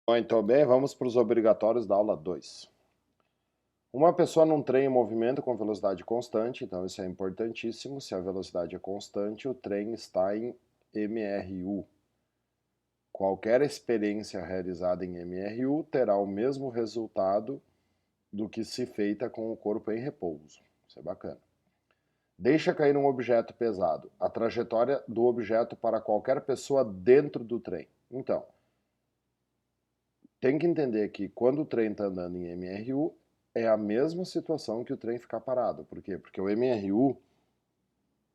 Muito bem, vamos para os obrigatórios da aula 2. Uma pessoa num trem em movimento com velocidade constante, então isso é importantíssimo. Se a velocidade é constante, o trem está em MRU. Qualquer experiência realizada em MRU terá o mesmo resultado do que se feita com o corpo em repouso. Isso é bacana. Deixa cair um objeto pesado. A trajetória do objeto para qualquer pessoa dentro do trem. Então, tem que entender que quando o trem está andando em MRU, é a mesma situação que o trem ficar parado. Por quê? Porque o MRU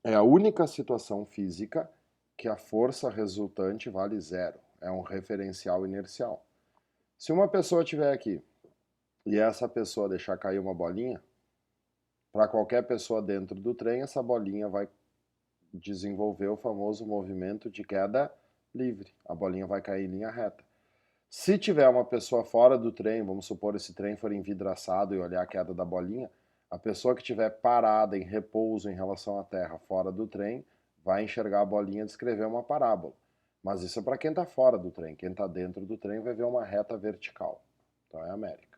é a única situação física que a força resultante vale zero. É um referencial inercial. Se uma pessoa estiver aqui e essa pessoa deixar cair uma bolinha, para qualquer pessoa dentro do trem, essa bolinha vai desenvolver o famoso movimento de queda livre. A bolinha vai cair em linha reta. Se tiver uma pessoa fora do trem, vamos supor esse trem for envidraçado e olhar a queda da bolinha, a pessoa que estiver parada em repouso em relação à Terra fora do trem vai enxergar a bolinha e descrever uma parábola. Mas isso é para quem está fora do trem. Quem está dentro do trem vai ver uma reta vertical. Então é América.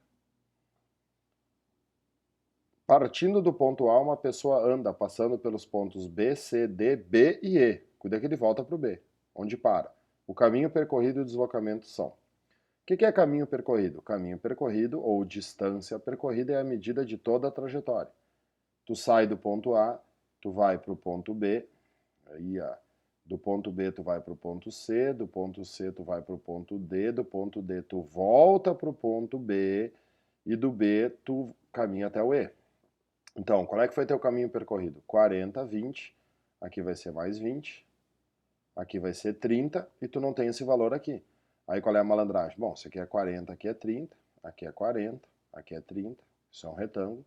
Partindo do ponto A, uma pessoa anda passando pelos pontos B, C, D, B e E. Cuida que ele volta para o B, onde para. O caminho percorrido e o deslocamento são. O que é caminho percorrido? Caminho percorrido, ou distância percorrida, é a medida de toda a trajetória. Tu sai do ponto A, tu vai para o ponto B, aí, do ponto B tu vai para o ponto C, do ponto C tu vai para o ponto D, do ponto D tu volta para o ponto B, e do B tu caminha até o E. Então, qual é que foi teu caminho percorrido? 40, 20, aqui vai ser mais 20, aqui vai ser 30, e tu não tem esse valor aqui. Aí qual é a malandragem? Bom, isso aqui é 40, aqui é 30, aqui é 40, aqui é 30, isso é um retângulo.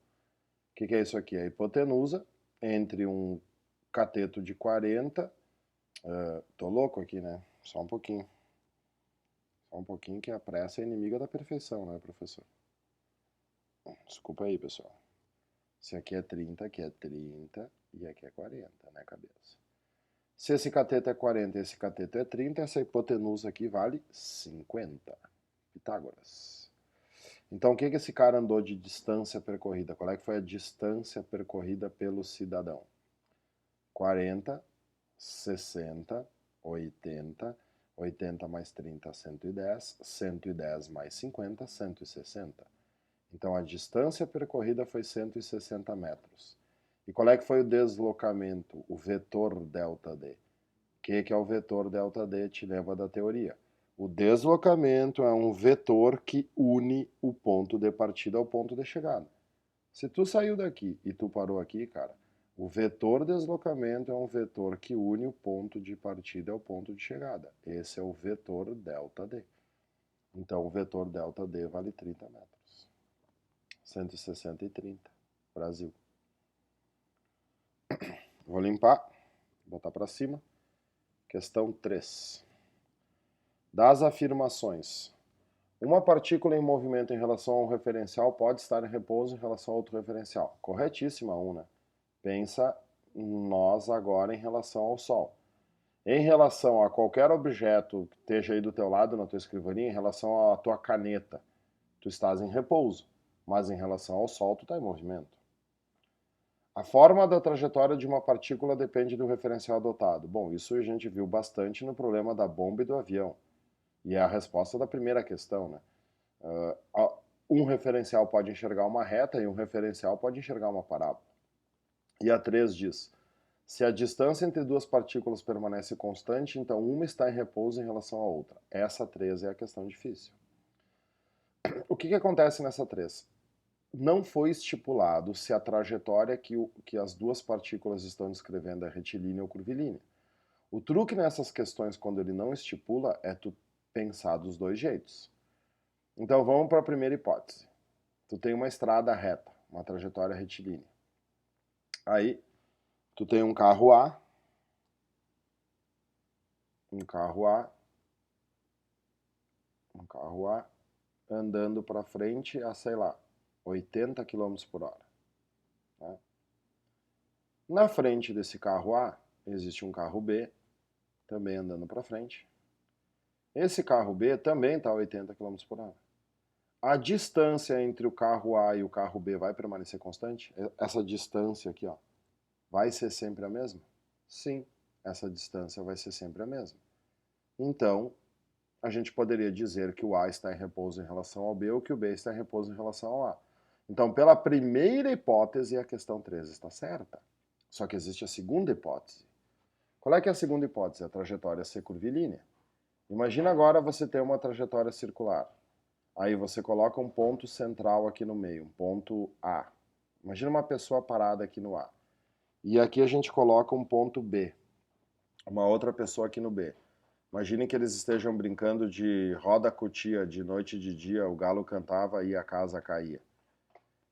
O que é isso aqui? É a hipotenusa entre um cateto de 40, tô louco aqui, né? Só um pouquinho que a pressa é inimiga da perfeição, né, professor? Desculpa aí, pessoal. Se aqui é 30, aqui é 30 e aqui é 40, né, cabeça? Se esse cateto é 40 e esse cateto é 30, essa hipotenusa aqui vale 50. Pitágoras. Então, o que esse cara andou de distância percorrida? Qual é que foi a distância percorrida pelo cidadão? 40, 60, 80, 80 mais 30, 110, 110 mais 50, 160. Então, a distância percorrida foi 160 metros. E qual é que foi o deslocamento, o vetor ΔD? O que é o vetor ΔD? Te lembra da teoria. O deslocamento é um vetor que une o ponto de partida ao ponto de chegada. Se tu saiu daqui e tu parou aqui, cara, o vetor deslocamento é um vetor que une o ponto de partida ao ponto de chegada. Esse é o vetor ΔD. Então, o vetor ΔD vale 30 metros. 160 e 30. Brasil. Vou limpar, botar para cima. Questão 3. Das afirmações. Uma partícula em movimento em relação a um referencial pode estar em repouso em relação a outro referencial. Corretíssima, né? Pensa nós agora em relação ao Sol. Em relação a qualquer objeto que esteja aí do teu lado na tua escrivaninha, em relação à tua caneta, tu estás em repouso. Mas em relação ao Sol, tu está em movimento. A forma da trajetória de uma partícula depende do referencial adotado. Bom, isso a gente viu bastante no problema da bomba e do avião. E é a resposta da primeira questão, né? Um referencial pode enxergar uma reta e um referencial pode enxergar uma parábola. E a 3 diz, se a distância entre duas partículas permanece constante, então uma está em repouso em relação à outra. Essa 3 é a questão difícil. O que acontece nessa 3? Não foi estipulado se a trajetória que as duas partículas estão descrevendo é retilínea ou curvilínea. O truque nessas questões, quando ele não estipula, é tu pensar dos dois jeitos. Então vamos para a primeira hipótese. Tu tem uma estrada reta, uma trajetória retilínea. Aí tu tem um carro A andando para frente a, sei lá, 80 km por hora. Né? Na frente desse carro A, existe um carro B, também andando para frente. Esse carro B também está a 80 km por hora. A distância entre o carro A e o carro B vai permanecer constante? Essa distância aqui, ó, vai ser sempre a mesma? Sim, essa distância vai ser sempre a mesma. Então, a gente poderia dizer que o A está em repouso em relação ao B ou que o B está em repouso em relação ao A. Então, pela primeira hipótese, a questão 3 está certa. Só que existe a segunda hipótese. Qual é que é a segunda hipótese? A trajetória ser curvilínea. Imagina agora você ter uma trajetória circular. Aí você coloca um ponto central aqui no meio, um ponto A. Imagina uma pessoa parada aqui no A. E aqui a gente coloca um ponto B, uma outra pessoa aqui no B. Imagine que eles estejam brincando de roda cutia, de noite e de dia, o galo cantava e a casa caía.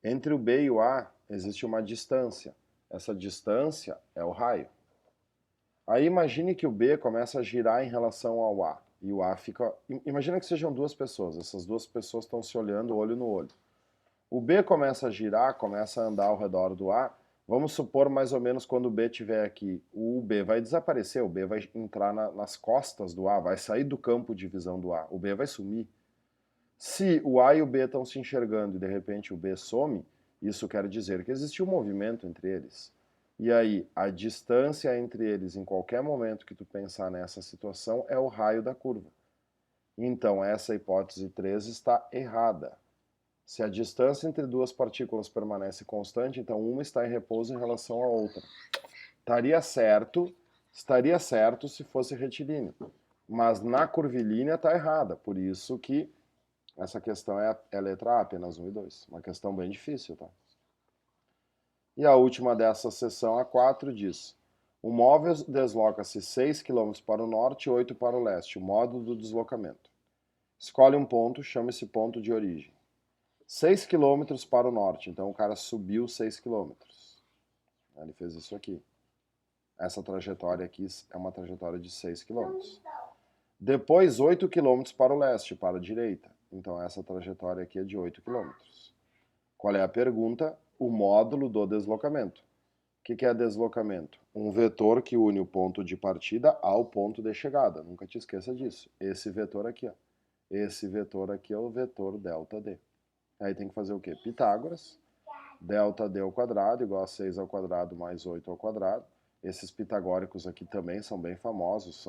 Entre o B e o A existe uma distância. Essa distância é o raio. Aí imagine que o B começa a girar em relação ao A. E o A fica... Imagina que sejam duas pessoas. Essas duas pessoas estão se olhando olho no olho. O B começa a girar, começa a andar ao redor do A. Vamos supor mais ou menos quando o B estiver aqui. O B vai desaparecer, o B vai entrar nas costas do A, vai sair do campo de visão do A. O B vai sumir. Se o A e o B estão se enxergando e de repente o B some, isso quer dizer que existe um movimento entre eles. E aí, a distância entre eles em qualquer momento que tu pensar nessa situação é o raio da curva. Então, essa hipótese 3 está errada. Se a distância entre duas partículas permanece constante, então uma está em repouso em relação à outra. Estaria certo se fosse retilíneo. Mas na curvilínea está errada, por isso que essa questão é a letra A, apenas 1 e 2. Uma questão bem difícil, tá? E a última dessa seção, a 4, diz: o móvel desloca-se 6 km para o norte e 8 para o leste, o modo do deslocamento. Escolhe um ponto, chama esse ponto de origem. 6 km para o norte, então o cara subiu 6 km. Ele fez isso aqui. Essa trajetória aqui é uma trajetória de 6 km. Depois 8 km para o leste, para a direita. Então essa trajetória aqui é de 8 km. Qual é a pergunta? O módulo do deslocamento. O que é deslocamento? Um vetor que une o ponto de partida ao ponto de chegada. Nunca te esqueça disso. Esse vetor aqui, ó. Esse vetor aqui é o vetor ΔD. Aí tem que fazer o quê? Pitágoras. ΔD ao quadrado igual a 6 ao quadrado mais 8 ao quadrado. Esses pitagóricos aqui também são bem famosos.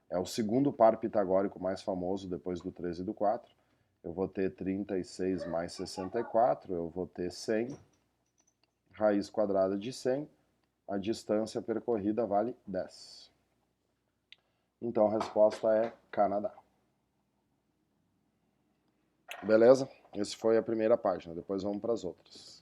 É o segundo par pitagórico mais famoso depois do 13 e do 4. Eu vou ter 36 mais 64, eu vou ter 100, raiz quadrada de 100, a distância percorrida vale 10. Então a resposta é Canadá. Beleza? Essa foi a primeira página, depois vamos para as outras.